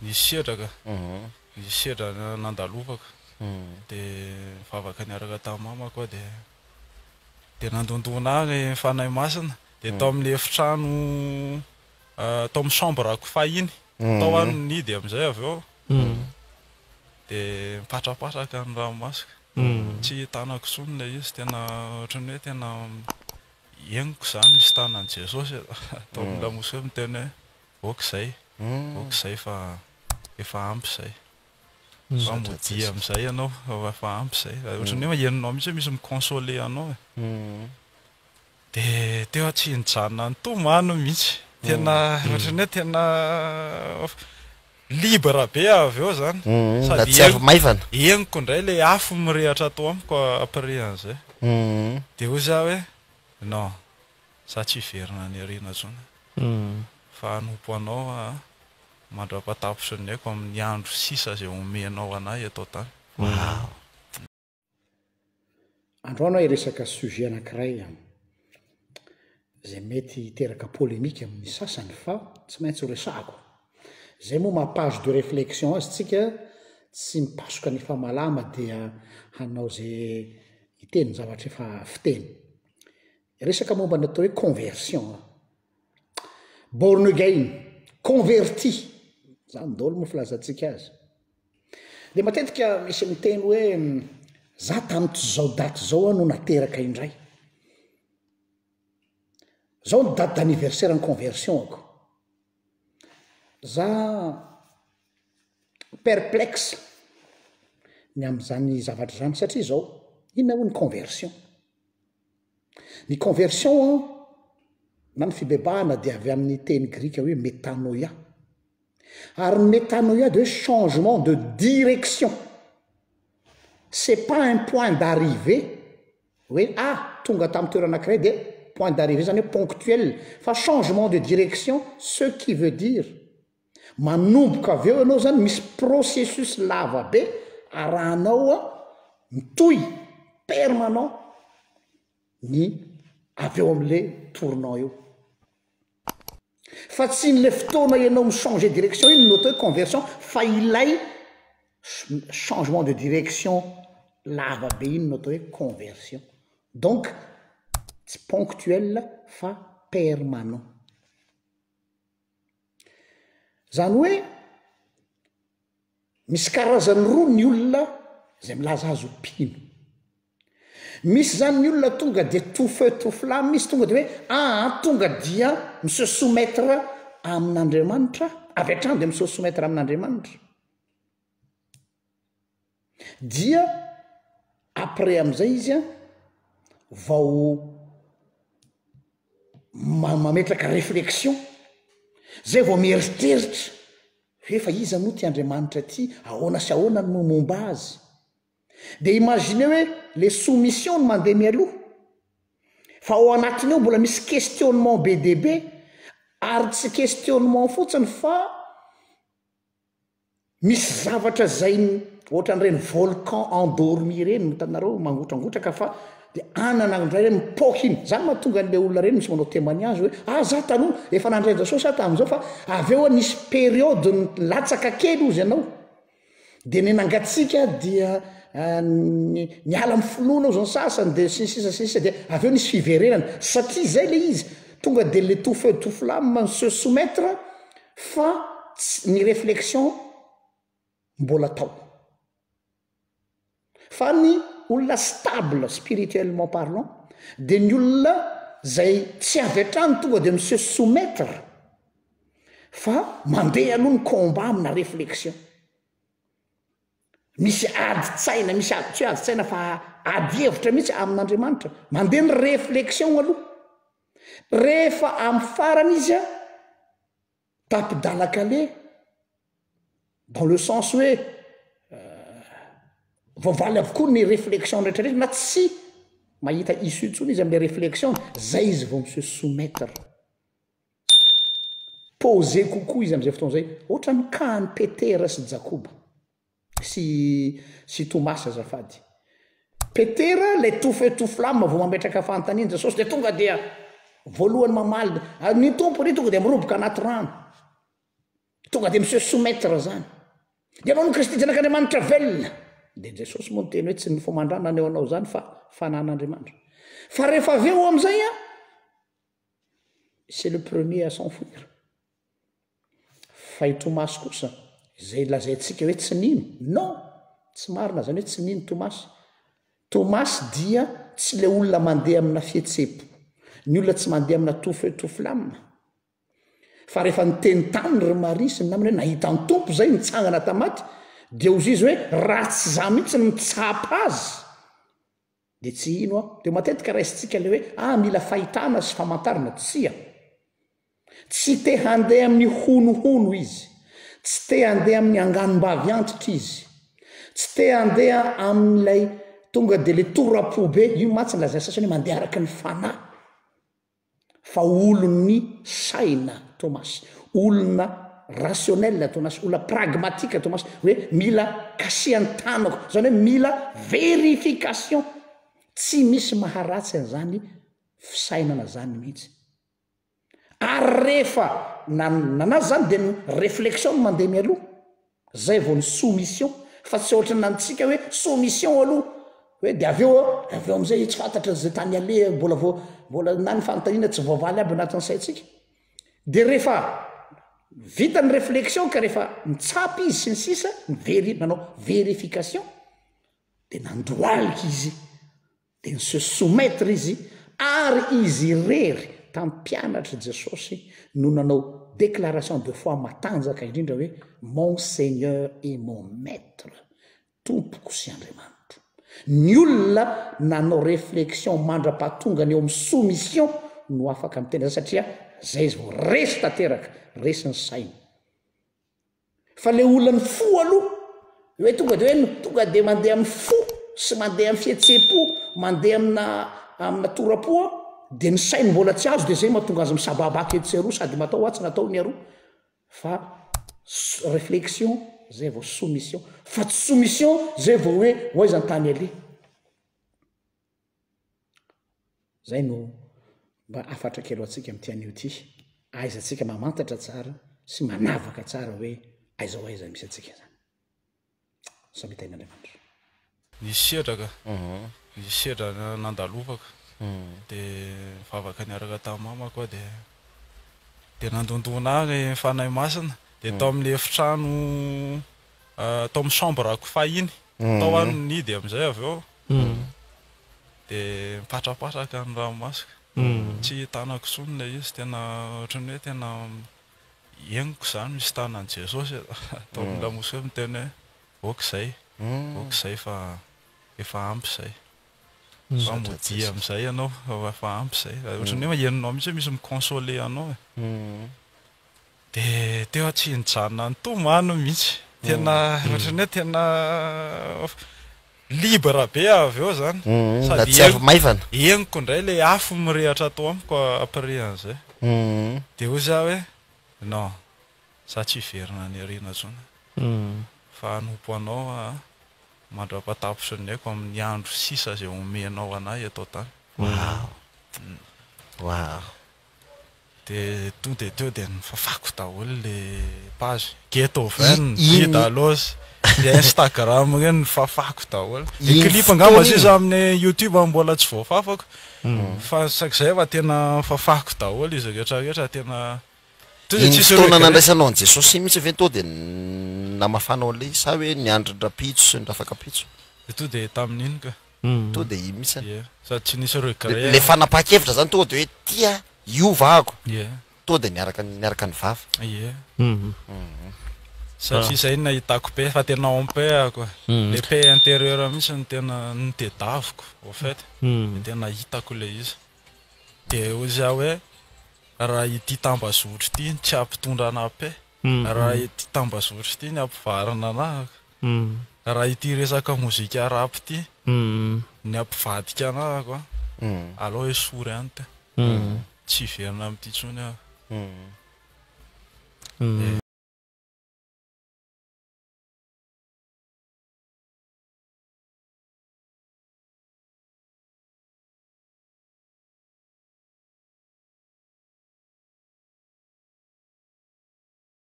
nisy sedraka nisy sedra nandalofaka dia vavaka niaraka tamin'ny mama koa dia nandondona ny fanahy masina dia tao amin'ny efitrano tao amin'ny chambre-ako fahiny tao any nidy amin'izay avy eo dia mipatrapatraka ny ranomasika tsy tanako sonina izy tena ohatrany hoe tena eniko izany misy tanan'i Jesosy tao amin'ny lamosika miteny hoe okizay fa efa ampy izay fa modia amin'izay ianao efa ampy izay ohatrany hoe heninao mihitsy hoe misy mikonsole anao dia teo tsy nijanona ny tomano mihitsy tena ohatrany hoe tena libre be avy eo zany sady maivana eniko indray le afo mirehatra atao amiko après an'izay dia hoy za hoe non za tsy hiverina ny ariana tsony fa hanompo anao mandra-patapitry ny haiko amin'ny andro sisa izay omenao anahy atao tany androanao iresaka sujet anankiray zay mety hiteraka polémique amin'ny sasany fa tsy maintsy resahako zay moa mampage de réflexion azy tsika tsy mipasoka ny famalama dia hanao zay hiteny zavatra efa fiteny resaka momba ny atao hoe conversion born again converti zany daholo moa filazantsika azy dia matetika misy miteny hoe za tamito zao daty zao no nateraka indray zao ny date d'anniversaire ny conversion ako za perplexe ny amin'izany zavatra zany satria zao inona ho ny conversion na ny fibebahana dia avy amin'ny teny grika hoe metanoia ary ny metanoia de changement de direction c'est pas un point d'arrivée hoe tonga tamin'ny toerana anankiray dia point d'arrivée zany hoe ponctuel fa changement de direction ce qui veut dire manomboka avy eo ianao zany misy processus lava be arahanao mitohy permanent ny avy eo amin'le tournant eo fa tsy n'le fotoana ianao michanger direction iny no atao hoe conversion fa ilay changement de direction lava be iny no atao hoe conversion donc tsy ponctuel fa permanent zany hoe misy karazany roa ny olona zay milaza azy opino misy zany ny olona tonga dia tout feu tout flamme misy tonga dia hoe tonga dia mise soumettre amin'Andriamanitra avy hatrany dia mise soumettre amin'Andriamanitra dia après amin'izay izy vao mametraka réflexion zay vao mieritreritra efa iza moa ty Andriamanitra ty ahoana sy ahoana no momba azy dia imagine hoe les soumission no mandeha mialoha fa ao anatiny eo mbola misy questionnement be dia be ary tsy questionnement fotsiny fa misy zavatra zay ohatran'ireny volcan endormi reny mitanareo mangotragotraka fa dia anana ndray reny mipoka iny zany mahatonga an'ilay olona reny misy manao témoignage hoe za taloha efa nandray Jesosy tamin'izao fa avy eo nisy période latsaka kely ozy ianao dia ny nangatsika dia niala amin'ny finoana ao zany sasany dia sisa dia avy eo nisy fiverenana satria zay le izy tonga dia le tout feu tout flamme se soumettre fa ny réflexion mbola tao fa ny olona stable spirituellement parlant dia ny olona zay tsy avy hatrany tonga dia mise soumettre fa mandeha aloha ny combat amina réflexion misy adi-tsaina misy tsy hoe adi-tsaina fa ady hevitra mihitsy amin'Andriamanitra mandeha ny réflexion aloha rehefa amin'ny farany izy tapidalakale dans le sens hoe voavaly avokoa ny réflexion rehetrarehetra na tsy mahita issue ntsony izy amin'le réflexion zay izy vao mise soumettre posé kokoa izy amin'izay fotoana zay ohatra ny kahany Petera sy Jakoba sy Tomas azafady Petera le tout feu tout flamme vao mametraka fanontaniana Jesosy dia tonga dia voalohany mamaly ny tompony tonga dia miroboka anaty rano tonga de monsieur soumettre zany de anao no kristy janak'andriamanitra velona de jesosy moa nyteny hoe tsy mifomandrana aneo anao zany fa fanan'andriamanitra fa rehefa avy eo am'izay a c'est le premier à s'enfouir fa i tomasy kosa izay lazayntsika hoe tsy nino non tsy marina zany hoe tsy nino tomasy dia tsy le olona mandeha amina fihetsepo ny olona tsy mandeha amina toflamina fa rehefa niteny tany ry Maria sy ny namany hoe nahita ny tompo zay nitsangana tamaty de ozy izy hoe raha tsy za mihitsy ny mitsapa azy de tsy ino a de matetika raisitsika le hoe mila fahitana sy famantarana tsia tsy te handeha amin'ny honohono izy tsy te handeha amin'ny anganom-bavy antitra izy tsy te handeha amin'ilay tonga de le torapo be io matsy ny lazay sasany hoe mandeha araky ny fanahy fa olony saina Tomasy olona rationnel Tomasy olona pragmatika Tomasy hoe mila kasiany tanako zany hoe mila vérification tsy misy maharatsy an'izany fisainana zany mihitsy ary rehefa nanazy zany de ny réflexion no mandeha mialoha zay vao ny soumission fa tsy ohatra nantsika hoe soumission aloha hoe de avy eo am'izay tsy fantatra zay tany ale mbola nany fanontaniana tsy voavaly aby anatin'ny saitsika de rehefa vita ny réflexion ka rehefa mitsapy izy sy ny sisa nanao vérification de nandoalika izy de ny se soumettre izy ary izy rery tampianatra Jesosy no nanao déclaration de foi matanjaka indrindra hoe mon Seigneur et mon maître tompoko sy Andriamanitra ny olona nanao réflexion mandra-pahatonga ny eo amin'ny soumission no afaka mitendra satria zay izy vao resy tanteraka resy ny saina fa le olona ny fo aloha hoe tonga de mandeha amin'ny fo sy mandeha amin'ny fihetsepo mandeha amina torapoa de ny sainy mbola tsy azo de zay mahatonga azy misababaka etseroa sady matao atsy natao ny aroa fa réflexion zay vao soumission fa tsy soumission zay vao hoe hoaizany tany ale zay no mba afatra kelo atsika am'tian'io ty aizatsika mamantatra tsara sy manavaka tsara hoe aiza ho aiza misy atsika zany samitain'Andriamanitra nisy sedraka nisy sedra nandalovaka de mivavaka niaraka tamin'ny mama koa de nandondona agny fanahy masina de tao amin'ny efitrano tao amin'ny chambre-ako fahiny tao any nidy am'izay avy eo de mipatrapatraka ny ranomasika tsy hitanako sonina izy tena ohatrany hoe tena ieniko zany misy tanan'i Jesosy tao amin'ny lamosy hoe miteny hoe okizay fa efa ampy zay fa modia am'izay ianao fa ampy zay ohatrany hoe enonao mihitsy hoe misy miconsoler anao de teo tsy nijanona ny tomano mihitsy tena ohatrany hoe tena libre be avy eo zany sady maivana eniko indray le afo mirehatra atao amiko après an'izay de hoy za hoe non za tsy hiverina ny ariana tsony fa anompo anao mandra-patapitra ny aiko amin'ny andro sisa zay omenao anahy atao tany wow de tonga de teo de nifafako daholo le page Getoven Dalos de Instagram reny nifafako daholo de clip angamba sisa amin'ny YouTube mbola tsy voafafako fa sak'izay fa tena fafako daholo izy rehetrarehetra tena fotoana nandraisanao an Jesosy mihitsy avy to de namafanao le sa hoe niandry rapitso sy nirafaka pitso de to de tamin'iny ka to de i mihitsy sady tsy nisy regret le fanapa-kevitra zany tonga de hoe tia iovako ie to de niaraka ny vava ie satria zay nahitako pe fa tena ampé quoi le paix intérieur mihitsy ny tena nitedaviko au fait tena hitako le izy de hoy za hoe raha ity tambazotry ity tsy ampitondra ana paix raha ity tambazotry ity ny ampivarina anahaka raha ity resaka mozika rap ity ny ampivadika anahako alao hoe sory any te tsy hiverina am'ity tsony aho